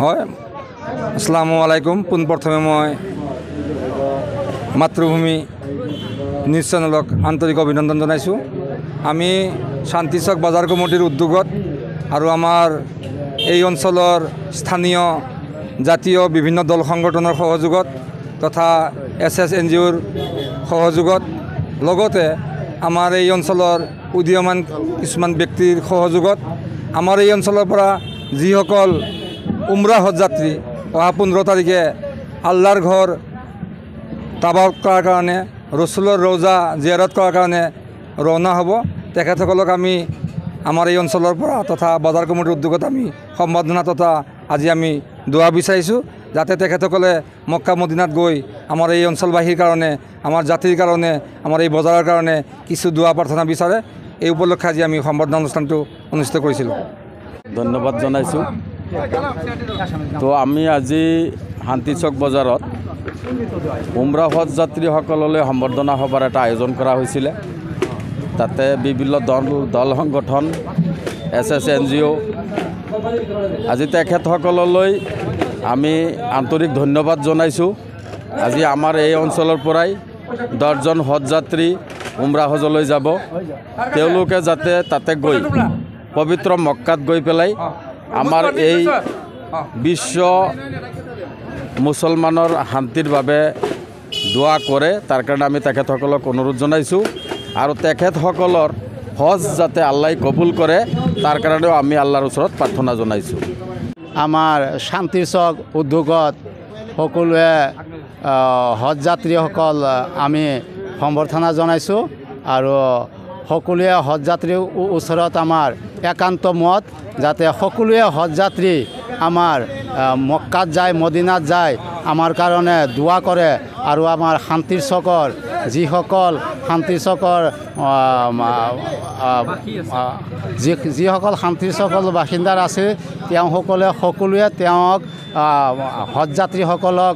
হয় আসসালামু আলাইকুম পোনপ্ৰথমে মই মাতৃভূমি নিউজ চেনেলক আন্তৰিক অভিনন্দন জনাইছোঁ। আমি শান্তি চক বজাৰ কমিটিৰ উদ্যোগত আৰু আমাৰ এই অঞ্চলৰ স্থানীয় জাতীয় বিভিন্ন দল সংগঠনৰ সহযোগত তথা SSNGOৰ সহযোগত লগতে আমাৰ এই অঞ্চলৰ উদীয়মান কিছুমান ব্যক্তিৰ সহযোগত আমাৰ এই অঞ্চলৰ পৰা যিসকল উমৰাহ হজ যাত্ৰী অহা 15 তাৰিখে আল্লাহৰ ঘৰ তাবাক কৰাৰ কাৰণে ৰছুলৰ ৰওজা জিয়াৰত কৰাৰ কাৰণে ৰওনা হ'ব, তেখেতসকলক আমি আমাৰ এই অঞ্চলৰ পৰা তথা বজাৰ কমিটিৰ উদ্যোগত আমি সম্বৰ্ধনা তথা আজি আমি দোৱা বিচাৰিছোঁ যাতে তেখেতসকলে মক্কা মদিনাত গৈ আমাৰ এই অঞ্চলবাসীৰ কাৰণে আমাৰ জাতিৰ কাৰণে আমাৰ এই বজাৰৰ কাৰণে কিছু দোৱা প্ৰাৰ্থনা বিচাৰে। এই উপলক্ষে আজি আমি সম্বৰ্ধনা অনুষ্ঠানটো অনুষ্ঠিত কৰিছিলোঁ। ধন্যবাদ জনাইছোঁ। তো আমি আজি শান্তি চক বজাৰত উমৰাহ হজ যাত্ৰীসকললৈ সম্বৰ্ধনা সভাৰ এটা আয়োজন কৰা হৈছিলে। তাতে বিভিন্ন দল সংগঠন SSNGO আজি তেখেতসকললৈ আমি আন্তৰিক ধন্যবাদ জনাইছোঁ। আজি আমাৰ এই অঞ্চলৰ পৰাই 10জন হজ যাত্ৰী উমৰাহ হজলৈ যাব, তেওঁলোকে যাতে তাতে গৈ পবিত্ৰ মক্কাত গৈ পেলাই আমাৰ এই বিশ্ব মুছলমানৰ শান্তিৰ বাবে দোৱা কৰে, তাৰ কাৰণে আমি তেখেতসকলক অনুৰোধ জনাইছোঁ আৰু তেখেতসকলৰ হজ যাতে আল্লাই কবুল কৰে তাৰ কাৰণেও আমি আল্লাহৰ ওচৰত প্ৰাৰ্থনা জনাইছোঁ। আমাৰ শান্তিৰ চক উদ্যোগত সকলোৱে হজ যাত্ৰীসকল আমি সম্বৰ্ধনা জনাইছোঁ আৰু সকলোৱে হজ যাত্ৰীৰ ওচৰত আমাৰ একান্ত মত যাতে সকলোৱে হজ যাত্ৰী আমাৰ মক্কাত যায় মদিনাত যায় আমাৰ কাৰণে দোৱা কৰে আৰু আমাৰ শান্তিৰ চকৰ যিসকল শান্তিৰ চকৰ যিসকল শান্তিৰ চকৰ বাসিন্দাৰ আছে সকলোৱে তেওঁক হজ যাত্ৰীসকলক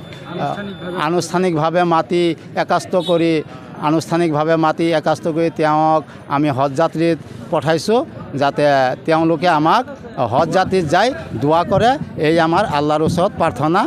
আনুষ্ঠানিকভাৱে মাতি একাষ্ট কৰি তেওঁক আমি হজ যাত্ৰীত পঠাইছোঁ যাতে তেওঁলোকে আমাক হজ যাত্ৰীত যাই দোৱা কৰে। এই আমাৰ আল্লাহৰ ওচৰত প্ৰাৰ্থনা।